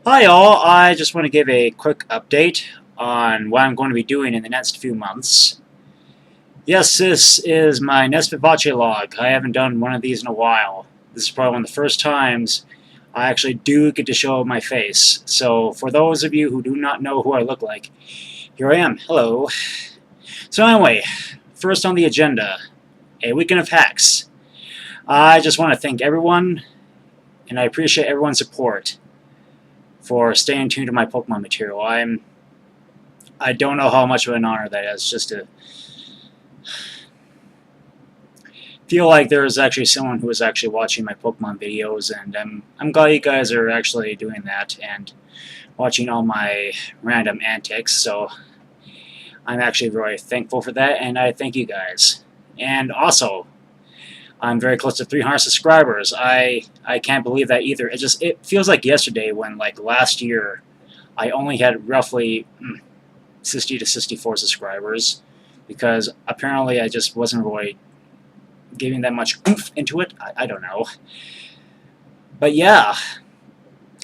Hi all, I just want to give a quick update on what I'm going to be doing in the next few months. Yes, this is my Nespa Vace log. I haven't done one of these in a while. This is probably one of the first times I actually do get to show my face. So for those of you who do not know who I look like, here I am. Hello. So anyway, first on the agenda, a weekend of hacks. I just want to thank everyone, and I appreciate everyone's support for staying tuned to my Pokemon material. I don't know how much of an honor that is, just to feel like there's actually someone who is actually watching my Pokemon videos, and I'm glad you guys are actually doing that and watching all my random antics. So I'm actually very thankful for that, and I thank you guys. And also, I'm very close to 300 subscribers. I can't believe that either. It feels like yesterday when like last year I only had roughly 60 to 64 subscribers because apparently I just wasn't really giving that much oomph into it. I don't know. But yeah,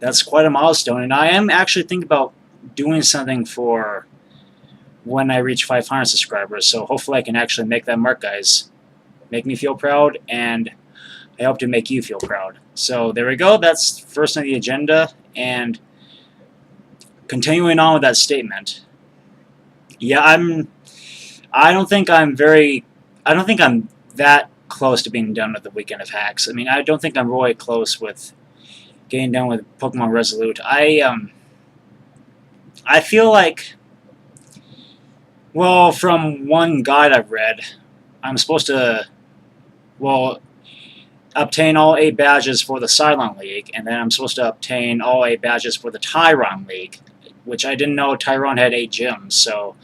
that's quite a milestone, and I am actually thinking about doing something for when I reach 500 subscribers, so hopefully I can actually make that mark, guys. Make me feel proud, and I hope to make you feel proud. So there we go, that's first on the agenda, and continuing on with that statement. Yeah, I don't think I'm that close to being done with the weekend of hacks. I mean, I don't think I'm really close with getting done with Pokemon Resolute. I feel like, well, from one guide I've read, I'm supposed to, well, obtain all 8 badges for the Cylon League, and then I'm supposed to obtain all 8 badges for the Tyron League, which I didn't know Tyron had 8 gyms, so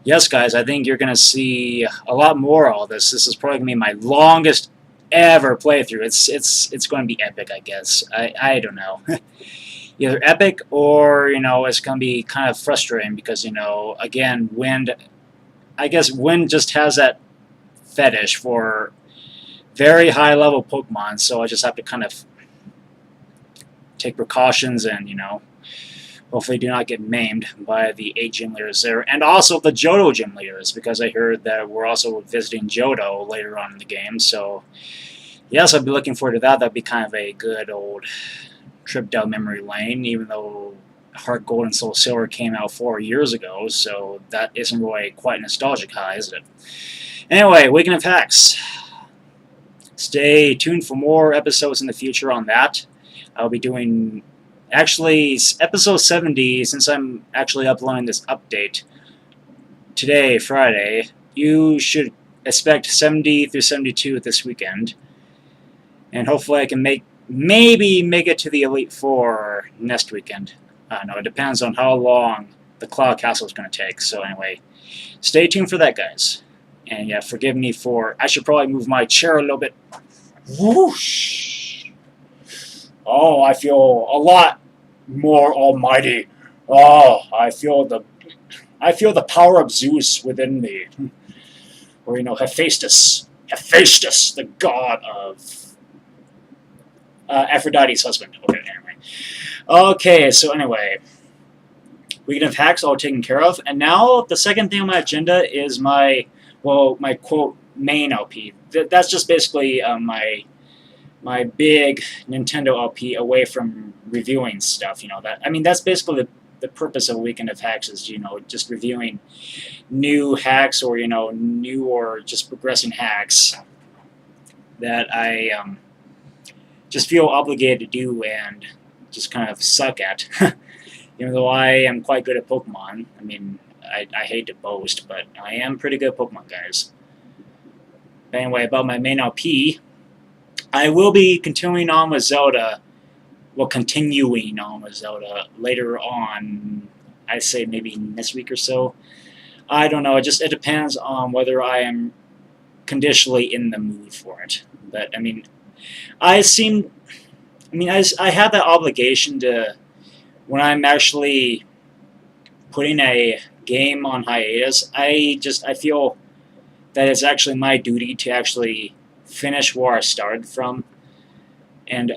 yes, guys, I think you're going to see a lot more of all this. This is probably going to be my longest ever playthrough. It's going to be epic, I guess. I don't know. Either epic or, it's going to be kind of frustrating because, again, Wind, I guess Wind just has that fetish for very high level Pokemon, so I just have to kind of take precautions and, hopefully do not get maimed by the 8 gym leaders there, and also the Johto gym leaders, because I heard that we're also visiting Johto later on in the game, so yes, I'll be looking forward to that. That'd be kind of a good old trip down memory lane, even though Heart Gold and Soul Silver came out 4 years ago, so that isn't really quite nostalgic high, is it? Anyway, Weekend of Hacks. Stay tuned for more episodes in the future on that. I'll be doing, actually, episode 70, since I'm actually uploading this update today, Friday. You should expect 70 through 72 this weekend. And hopefully I can maybe make it to the Elite Four next weekend. No, it depends on how long the Cloud Castle is going to take. So anyway, stay tuned for that, guys. And yeah, forgive me for, I should probably move my chair a little bit. Whoosh! Oh, I feel a lot more almighty. Oh, I feel the power of Zeus within me. Or, Hephaestus. Hephaestus, the god of Aphrodite's husband. Okay, so anyway, Weekend of Hacks all taken care of, and now the second thing on my agenda is my quote main LP. That's just basically my big Nintendo LP away from reviewing stuff. That's basically the purpose of Weekend of Hacks is just reviewing new hacks or new or just progressing hacks that I just feel obligated to do and just kind of suck at. Even though I am quite good at Pokemon. I mean, I hate to boast, but I am pretty good at Pokemon, guys. But anyway, about my main LP, I will be continuing on with Zelda. Well, continuing on with Zelda later on. I'd say maybe next week or so. I don't know. It depends on whether I am conditionally in the mood for it. But I have that obligation to, when I'm actually putting a game on hiatus, I feel that it's actually my duty to actually finish where I started from. And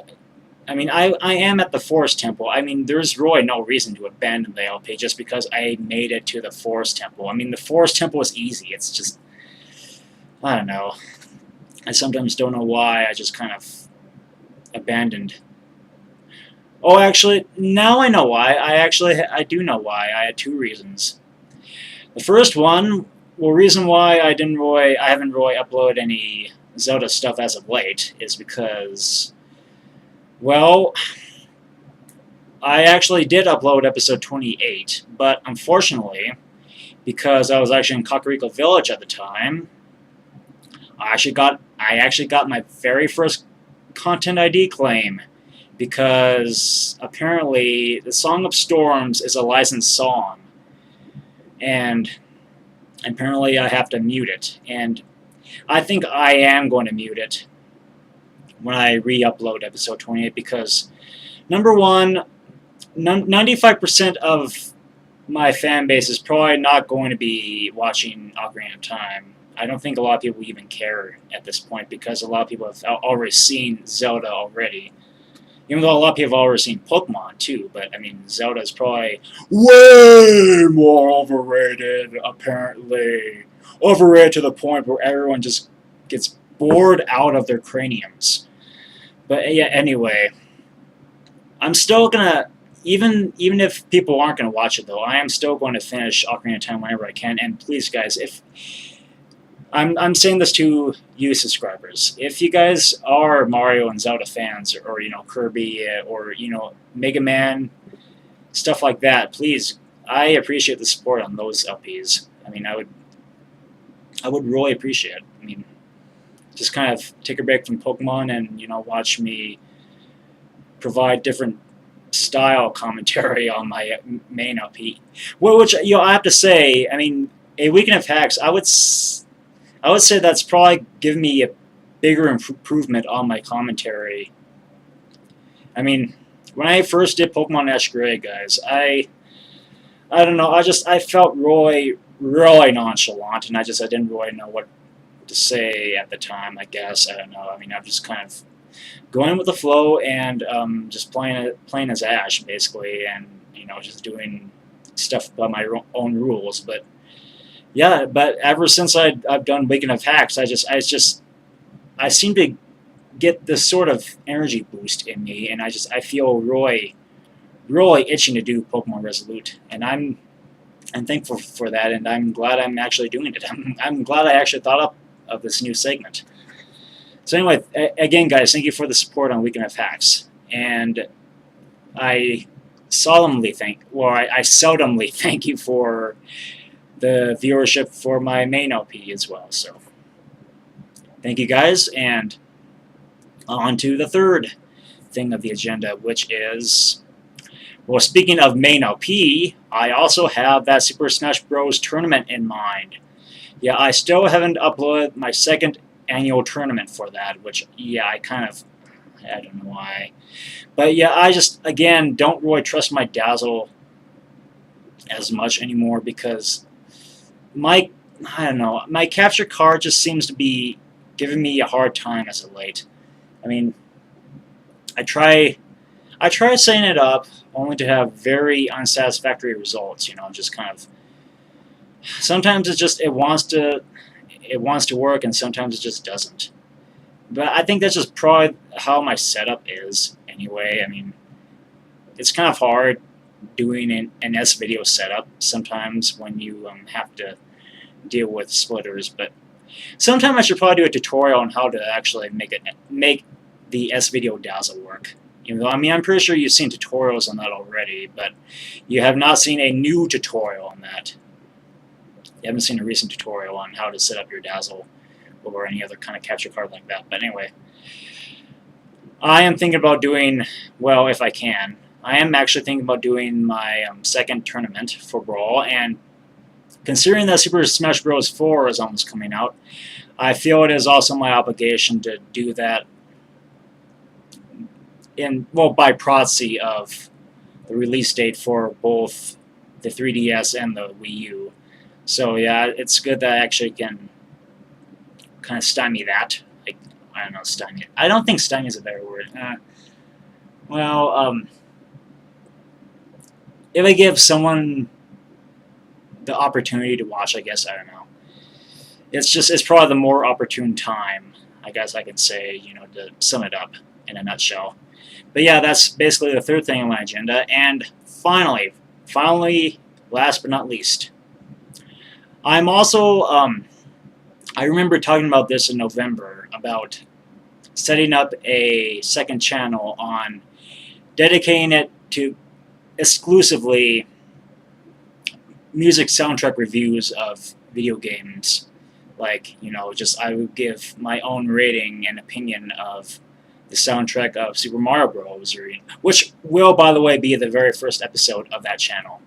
I mean, I am at the Forest Temple. I mean, there's really no reason to abandon the LP just because I made it to the Forest Temple. I mean, the Forest Temple is easy. It's just, I don't know. I sometimes don't know why I just kind of abandoned. Oh, actually, now I know why. I do know why. I had two reasons. The first one, well, reason why I haven't really uploaded any Zelda stuff as of late is because, well, I actually did upload episode 28, but unfortunately, because I was actually in Kakariko Village at the time, I actually got my very first content ID claim because apparently the Song of Storms is a licensed song, and apparently I have to mute it, and I think I am going to mute it when I re-upload episode 28 because, number one, 95% of my fan base is probably not going to be watching Ocarina of Time. I don't think a lot of people even care at this point because a lot of people have already seen Zelda already. Even though a lot of people have already seen Pokemon too, but I mean, Zelda is probably way more overrated, apparently. Overrated to the point where everyone just gets bored out of their craniums. But yeah, anyway, I'm still gonna, even if people aren't gonna watch it though, I am still going to finish Ocarina of Time whenever I can. And please, guys, if I'm saying this to you subscribers, if you guys are Mario and Zelda fans, or Kirby, or Mega Man, stuff like that, please, I appreciate the support on those LPs. I mean, I would really appreciate it. I mean, just kind of take a break from Pokemon and watch me provide different style commentary on my main LP. Well, which I have to say, I mean, a weekend of hacks, I would say that's probably given me a bigger improvement on my commentary. I mean, when I first did Pokemon Ash Gray, guys, I don't know, I felt really nonchalant, and I didn't really know what to say at the time. I guess I don't know. I mean, I'm just kind of going with the flow and just playing as Ash basically, and just doing stuff by my own rules. But yeah, but ever since I've done Weekend of Hacks, I seem to get this sort of energy boost in me, and I feel really itching to do Pokemon Resolute, and I'm thankful for that, and I'm glad I'm actually doing it. I'm glad I actually thought up of this new segment. So anyway, again, guys, thank you for the support on Weekend of Hacks, and I seldomly thank you for the viewership for my main LP as well. So thank you, guys, and on to the third thing of the agenda, which is, well, speaking of main LP, I also have that Super Smash Bros. Tournament in mind. Yeah, I still haven't uploaded my second annual tournament for that, which, yeah, I don't know why. But yeah, I just, again, don't really trust my Dazzle as much anymore because I don't know, my capture card just seems to be giving me a hard time as of late. I mean, I try setting it up only to have very unsatisfactory results, just kind of, sometimes it wants to work, and sometimes it just doesn't. But I think that's just probably how my setup is anyway. I mean, it's kind of hard doing an S-video setup sometimes when you have to deal with splitters, but sometime I should probably do a tutorial on how to actually make the S-video Dazzle work. I mean, I'm pretty sure you've seen tutorials on that already, but you have not seen a new tutorial on that. You haven't seen a recent tutorial on how to set up your Dazzle or any other kind of capture card like that. But anyway, I am thinking about doing, well, if I can, I am actually thinking about doing my second tournament for Brawl, and considering that Super Smash Bros. 4 is almost coming out, I feel it is also my obligation to do that by proxy of the release date for both the 3DS and the Wii U. So yeah, it's good that I actually can kind of stymie that. Like, I don't know, stymie. I don't think stymie is a better word. Well, if I give someone the opportunity to watch, I guess, I don't know. It's probably the more opportune time, I guess I can say, to sum it up in a nutshell. But yeah, that's basically the third thing on my agenda. And finally, last but not least, I'm also I remember talking about this in November about setting up a second channel on dedicating it to exclusively music soundtrack reviews of video games. Like, just I would give my own rating and opinion of the soundtrack of Super Mario Bros. Which will, by the way, be the very first episode of that channel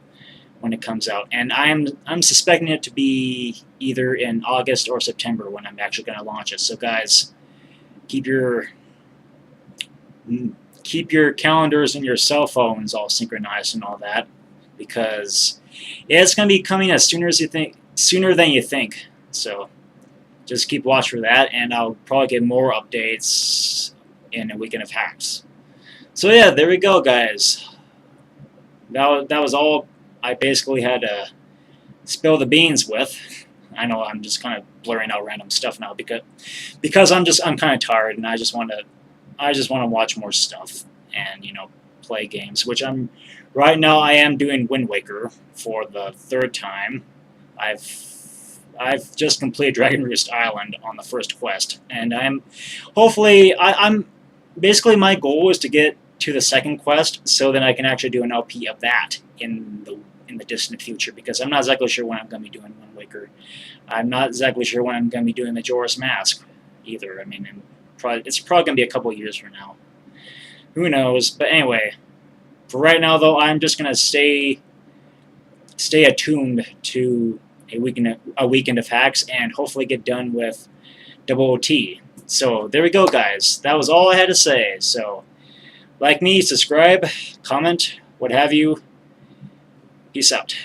when it comes out. And I'm suspecting it to be either in August or September when I'm actually going to launch it. So, guys, keep your calendars and your cell phones all synchronized and all that, because it's going to be coming as sooner than you think. So just keep watch for that, and I'll probably get more updates in a weekend of hacks. So yeah, there we go, guys. That was all I basically had to spill the beans with. I know I'm just kind of blurring out random stuff now because I'm kind of tired, and I just want to watch more stuff and play games. Which right now I am doing Wind Waker for the third time. I've just completed Dragon Roost Island on the first quest, and I'm basically my goal is to get to the second quest so that I can actually do an LP of that in the distant future, because I'm not exactly sure when I'm going to be doing Wind Waker. I'm not exactly sure when I'm going to be doing Majora's Mask either. I mean, it's probably going to be a couple years from now. Who knows? But anyway, for right now, though, I'm just going to stay attuned to a weekend of hacks and hopefully get done with Double OT. So there we go, guys. That was all I had to say. So like me, subscribe, comment, what have you. Peace out.